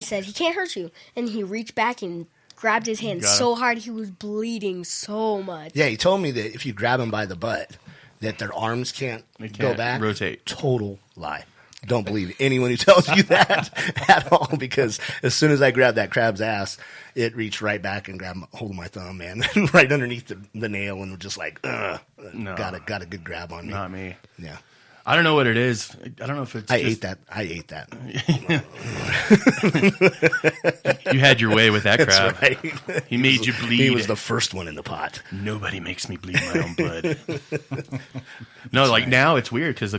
said, he can't hurt you. And he reached back and grabbed his hand so hard he was bleeding so much. Yeah, he told me that if you grab them by the butt, that their arms can't go back. Rotate. Total lie. Don't believe anyone who tells you that at all, because as soon as I grabbed that crab's ass, it reached right back and grabbed hold of my thumb, man, right underneath the nail, and was just like, got a good grab on me. Not me. Yeah. I don't know what it is. I don't know if it's. I ate that. You had your way with that crab. That's right. He made you bleed. He was the first one in the pot. Nobody makes me bleed my own blood. No, like now it's weird because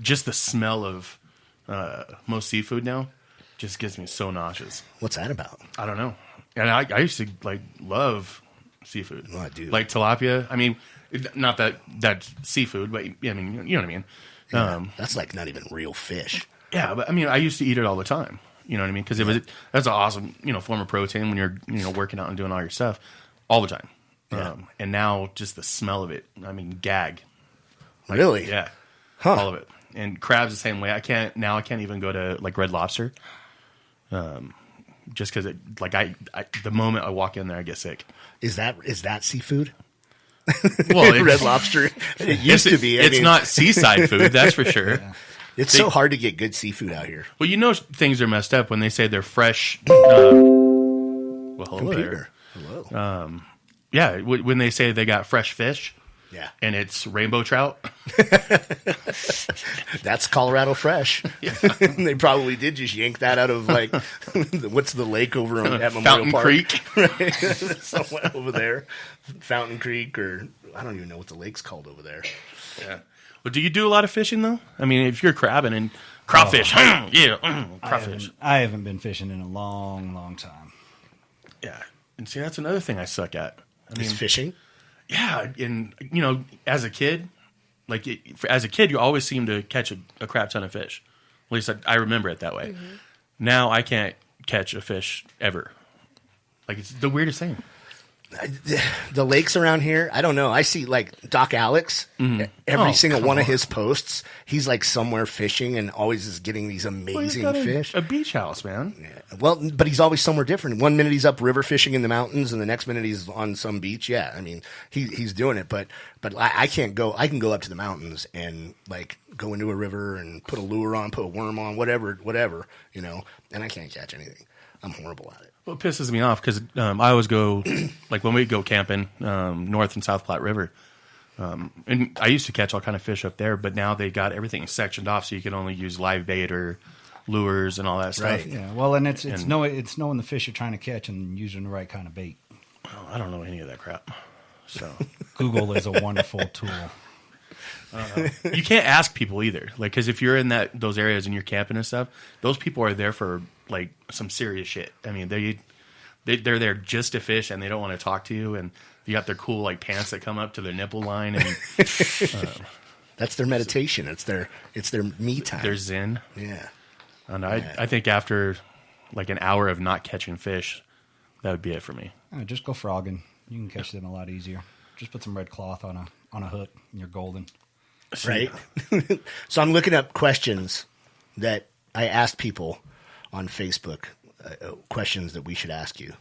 just the smell of most seafood now just gets me so nauseous. What's that about? I don't know. And I used to love seafood. Oh, I do. Like tilapia. I mean, not that that's seafood, but I mean, you know what I mean. Yeah, that's like not even real fish. Yeah, but I mean, I used to eat it all the time. You know what I mean? Because that's an awesome form of protein when you're working out and doing all your stuff all the time. Yeah. And now just the smell of it. I mean, gag. Really? Yeah. Huh. All of it. And crabs the same way. I can't even go to Red Lobster. Just because the moment I walk in there, I get sick. Is that seafood? Well, Red Lobster. It used to be. It's not seaside food, that's for sure. Yeah. It's so hard to get good seafood out here. Well, things are messed up when they say they're fresh. Hello Computer. there. Hello. Yeah, when they say they got fresh fish. Yeah. And it's rainbow trout. That's Colorado Fresh. Yeah. They probably did just yank that out of what's the lake over at Memorial Fountain Park? Creek. Right? Somewhere over there. Fountain Creek, or I don't even know what the lake's called over there. Yeah. Well, do you do a lot of fishing though? I mean, if you're crabbing and crawfish, crawfish. I haven't been fishing in a long, long time. Yeah. And see, that's another thing I suck at. Is fishing? Yeah, and as a kid, you always seem to catch a crap ton of fish. At least I remember it that way. Mm-hmm. Now I can't catch a fish ever. It's the weirdest thing. The lakes around here, I don't know. I see Doc Alex, every single one of his posts, he's somewhere fishing and always is getting these amazing fish. A beach house, man. Yeah. Well, but he's always somewhere different. One minute he's up river fishing in the mountains, and the next minute he's on some beach. Yeah, I mean he's doing it, but I can't go. I can go up to the mountains and go into a river and put a lure on, put a worm on, whatever, and I can't catch anything. I'm horrible at it. Well, it pisses me off because I always go, when we go camping, North and South Platte River, and I used to catch all kind of fish up there, but now they got everything sectioned off so you can only use live bait or lures and all that stuff. Right. Yeah. Well, and it's knowing the fish you're trying to catch and using the right kind of bait. Well, I don't know any of that crap. So Google is a wonderful tool. You can't ask people either, because if you're in those areas and you're camping and stuff, those people are there for some serious shit. I mean, they're there just to fish, and they don't want to talk to you. And you got their cool pants that come up to their nipple line, and that's their meditation. It's their me time. Their zen. Yeah. And I think after an hour of not catching fish, that would be it for me. Just go frogging. You can catch them a lot easier. Just put some red cloth on a hook, and you're golden. Right. So I'm looking up questions that I asked people on Facebook, questions that we should ask you.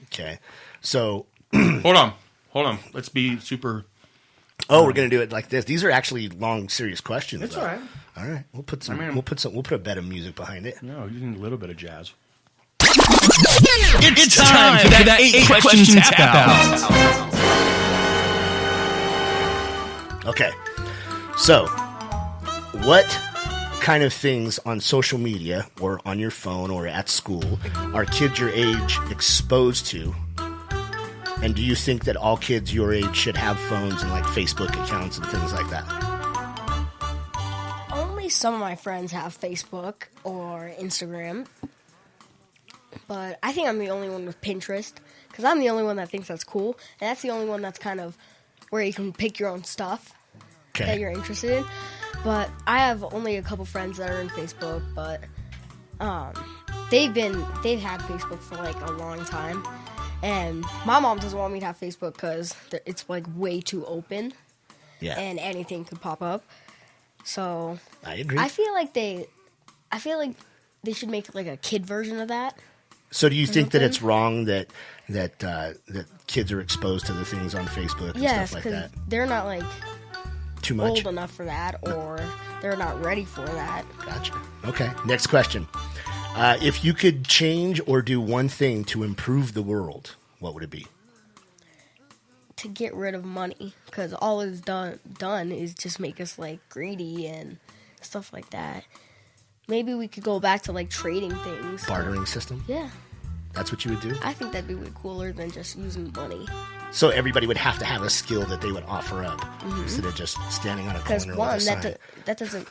Okay. So hold on. Let's be super. We're gonna do it like this. These are actually long, serious questions. It's all right. All right. We'll put a bit of music behind it. No, you need a little bit of jazz. It's time for that 8-question tap out. Okay. So, what kind of things on social media or on your phone or at school are kids your age exposed to? And do you think that all kids your age should have phones and Facebook accounts and things like that? Only some of my friends have Facebook or Instagram. But I think I'm the only one with Pinterest, because I'm the only one that thinks that's cool. And that's the only one that's kind of where you can pick your own stuff that you're interested in. But I have only a couple friends that are in Facebook, but they've had Facebook for a long time. And my mom doesn't want me to have Facebook because it's way too open. Yeah. And anything could pop up. So I agree. I feel like they should make like a kid version of that. So do you think that it's wrong that kids are exposed to the things on Facebook and Yes, stuff like because that? they're not like Too much? old enough for that, or they're not ready for that. Gotcha. Okay, next question. If you could change or do one thing to improve the world, what would it be? To get rid of money, because all it's done is just make us like greedy and stuff like that. Maybe we could go back to like trading things. Bartering system? Yeah, That's what you would do? I think that'd be way cooler than just using money. So everybody would have to have a skill that they would offer up instead of just standing on a Because corner one, with a sign. that doesn't.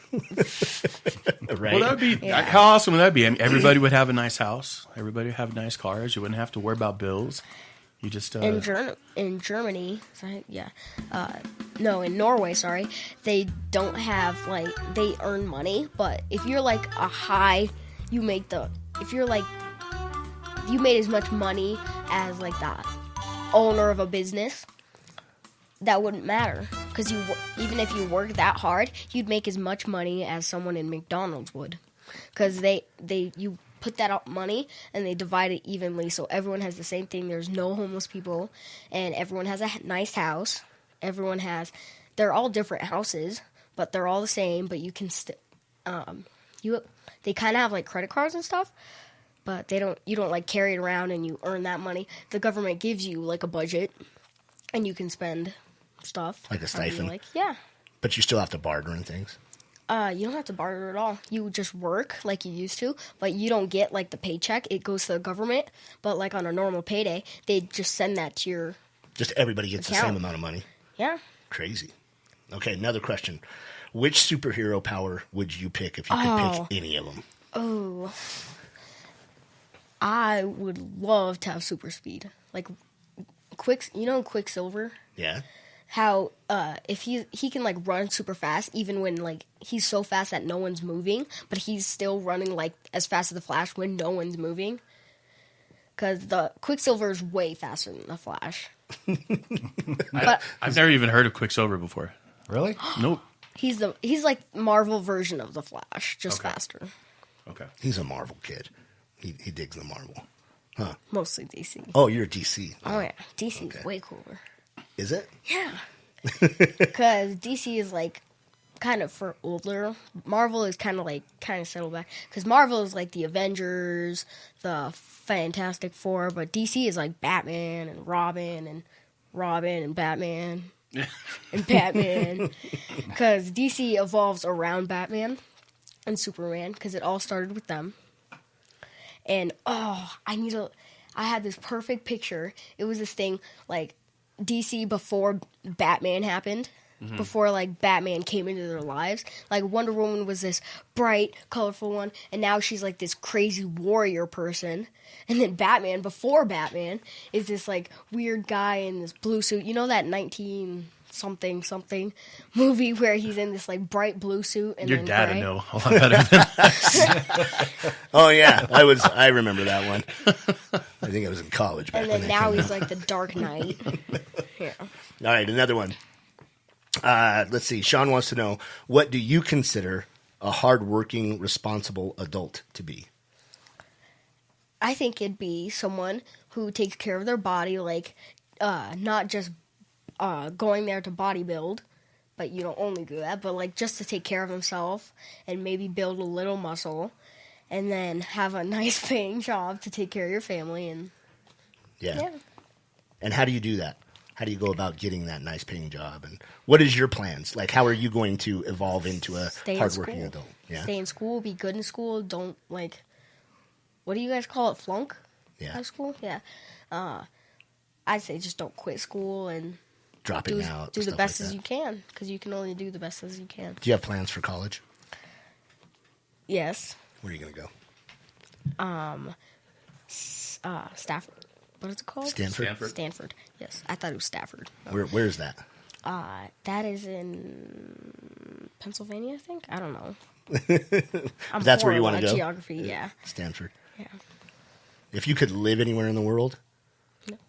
Right? Well, that would be Yeah. how awesome would that be? I mean, everybody would have a nice house. Everybody would have nice cars. You wouldn't have to worry about bills. You just In Germany, in Norway, sorry, they don't have like they earn money, but if you're like you made as much money as like the owner of a business, that wouldn't matter because even if you work that hard, you'd make as much money as someone in McDonald's would, because you put that out money and they divide it evenly so everyone has the same thing. There's no homeless people and everyone has a nice house. They're all different houses, but they're all the same, but you can they kind of have like credit cards and stuff, but you don't like carry it around and you earn that money. The government gives you like a budget and you can spend stuff. Like a stipend? Yeah. But you still have to barter and things? You don't have to barter at all. You just work like you used to, but you don't get like the paycheck. It goes to the government, but like on a normal payday, they just send that to your Just everybody gets account. the same amount of money. Yeah. Crazy. Okay, another question. Which superhero power would you pick if you could pick any of them? Oh. I would love to have super speed. Like Quicksilver? Yeah? How if he can like run super fast even when like he's so fast that no one's moving, but he's still running like as fast as the Flash when no one's moving. Because the Quicksilver is way faster than the Flash. But I've never even heard of Quicksilver before. Really? Nope. he's like Marvel version of the Flash, just Okay. faster. Okay. He's a Marvel kid. He digs the Marvel. Huh. Mostly DC. Oh, you're a DC. Oh yeah, DC Okay. is way cooler. Is it? Yeah, because DC is like kind of for older. Marvel is kind of settled back. Because Marvel is like the Avengers, the Fantastic Four, but DC is like Batman and Robin and Batman and Batman. Because DC evolves around Batman and Superman because it all started with them. And I had this perfect picture. It was this thing like DC before Batman happened, before like Batman came into their lives. Like Wonder Woman was this bright, colorful one, and now she's like this crazy warrior person. And then Batman, before Batman, is this like weird guy in this blue suit. You know that 19-something movie where he's in this like bright blue suit and Your then dad gray? would know a lot better than Oh, yeah. I remember that one. I think I was in college back And when then that now came he's like the Dark Knight. Yeah. out. All right, another one. Let's see. Sean wants to know, what do you consider a hardworking, responsible adult to be? I think it'd be someone who takes care of their body, like not just going there to bodybuild, but you don't only do that, but like just to take care of himself and maybe build a little muscle, and then have a nice paying job to take care of your family. And yeah. And how do you do that? How do you go about getting that nice paying job? And what is your plans? Like, how are you going to evolve into a Stay in hardworking school. adult? Yeah. Stay in school, be good in school. Don't like, what do you guys call it? Flunk? Yeah. Out of school? Yeah. I'd say just don't quit school and Dropping out. do the stuff best like as that. you can, because you can only do the best as you can. Do you have plans for college? Yes. Where are you going to go? Stafford. What is it called? Stanford? Stanford. Yes. I thought it was Stafford. Where's that? That is in Pennsylvania, I think. I don't know. I'm That's where you horrible want to at go? Geography, yeah. Stanford. Yeah. If you could live anywhere in the world,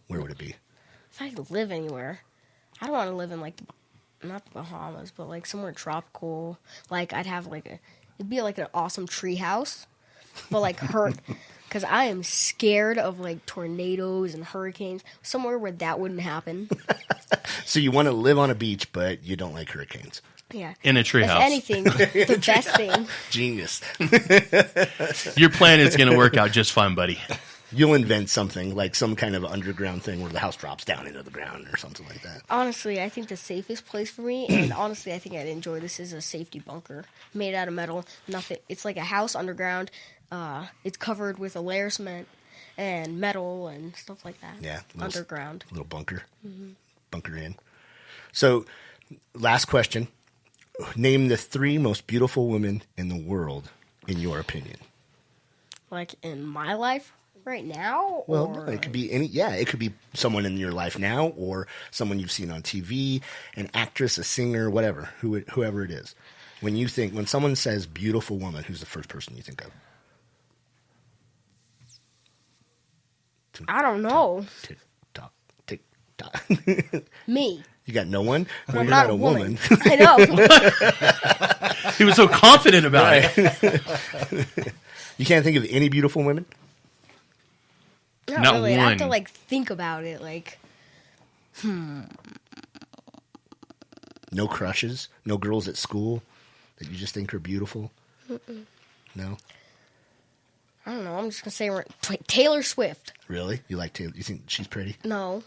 where would it be? If I could live anywhere, I don't want to live in like not the Bahamas, but like somewhere tropical. Like I'd have like it'd be like an awesome tree house but like because I am scared of like tornadoes and hurricanes. Somewhere where that wouldn't happen. So you want to live on a beach, but you don't like hurricanes. Yeah. In a treehouse. If anything, the best thing. Genius. Your plan is going to work out just fine, buddy. You'll invent something like some kind of underground thing where the house drops down into the ground or something like that. Honestly, I think the safest place for me, and honestly, I think I'd enjoy this, is a safety bunker made out of metal. Nothing. It's like a house underground. It's covered with a layer of cement and metal and stuff like that. Yeah. Underground. Little bunker. Mm-hmm. Bunker in. So, last question. Name the 3 most beautiful women in the world, in your opinion. Like in my life right now? Well, or... no, it could be any. Yeah, it could be someone in your life now, or someone you've seen on TV, an actress, a singer, whatever, whoever it is. When someone says beautiful woman, who's the first person you think of? I don't know. Tick tock, tick tock. Me. You got no one? Well, I'm you're not not a woman. I know. He was so confident about it. You can't think of any beautiful women? Not really. I have to one. like think about it. Like, No crushes? No girls at school that you just think are beautiful? Mm-mm. No? I don't know. I'm just gonna say Taylor Swift. Really? You like Taylor? You think she's pretty? No.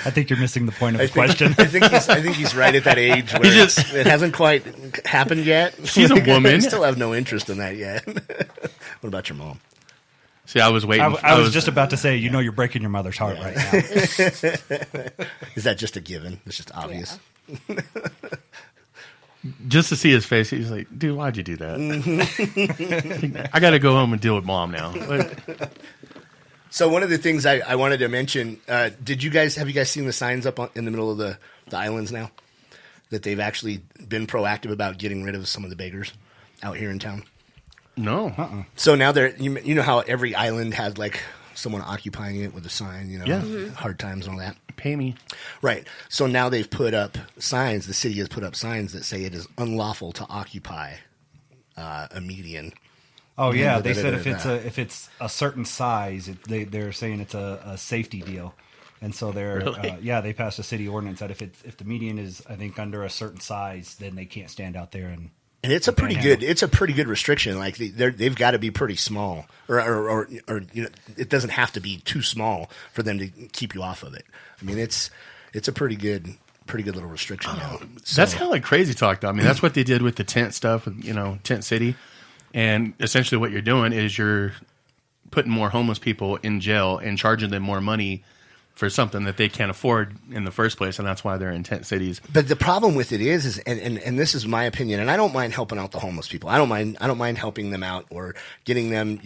I think you're missing the point of the question. I think he's right at that age where it hasn't quite happened yet. She's a woman. I still have no interest in that yet. What about your mom? See, I was waiting. I was just about to say, you're breaking your mother's heart right now. Is that just a given? It's just obvious. Yeah. Just to see his face, he's like, dude, why'd you do that? I got to go home and deal with mom now. So one of the things I wanted to mention, have you guys seen the signs up in the middle of the islands now? That they've actually been proactive about getting rid of some of the beggars out here in town? No. So now you know how every island had like someone occupying it with a sign, Yeah. hard times and all that? Pay me. Right. So now they've put up signs, the city has put up signs that say it is unlawful to occupy a median. Oh yeah, they said if it's a certain size, they're saying it's a safety deal, and so they're Really? they passed a city ordinance that if the median is I think under a certain size, then they can't stand out there and it's a pretty good restriction. Like they've got to be pretty small, or it doesn't have to be too small for them to keep you off of it. I mean, it's a pretty good little restriction now. So, That's kind of like crazy talk, though. I mean, that's what they did with the tent stuff, with, Tent City. And essentially what you're doing is you're putting more homeless people in jail and charging them more money for something that they can't afford in the first place, and that's why they're in tent cities. But the problem with it is and this is my opinion, and I don't mind helping out the homeless people. I don't mind helping them out or getting them,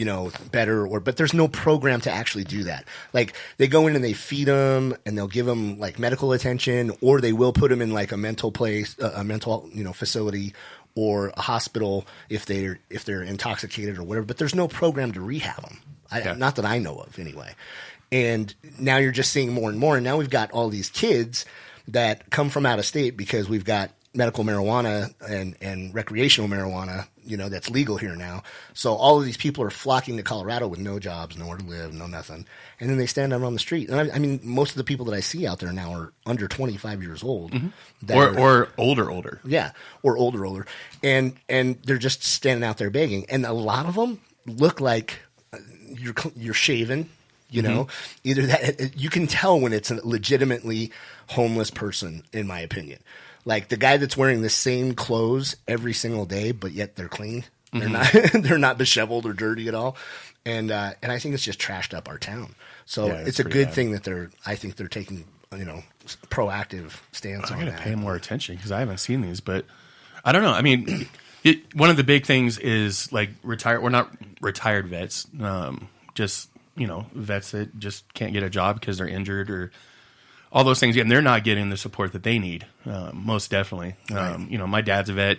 better. but there's no program to actually do that. Like they go in and they feed them and they'll give them like medical attention, or they will put them in like a mental place, a mental facility, or a hospital if they're intoxicated or whatever. But there's no program to rehab them. Not that I know of, anyway. And now you're just seeing more and more. And now we've got all these kids that come from out of state because we've got medical marijuana and recreational marijuana, that's legal here now. So all of these people are flocking to Colorado with no jobs, nowhere to live, no nothing. And then they stand out on the street. And I mean, most of the people that I see out there now are under 25 years old. Mm-hmm. Or older. Yeah, or older. And they're just standing out there begging. And a lot of them look like you're shaven. Either that you can tell when it's a legitimately homeless person, in my opinion. Like the guy that's wearing the same clothes every single day, but yet they're clean. Mm-hmm. They're not disheveled or dirty at all. And I think it's just trashed up our town. So it's a good thing that I think they're taking proactive stance on that. I gotta pay more attention because I haven't seen these, but I don't know. I mean, one of the big things is like we're not retired vets, just vets that just can't get a job because they're injured or all those things. And they're not getting the support that they need, most definitely. Right. My dad's a vet.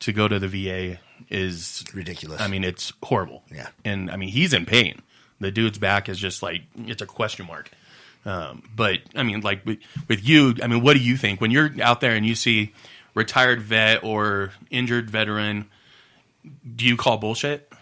To go to the VA is ridiculous. I mean, it's horrible. Yeah. And I mean, he's in pain. The dude's back is just like, it's a question mark. But I mean, like with you, I mean, what do you think when you're out there and you see retired vet or injured veteran do you call bullshit?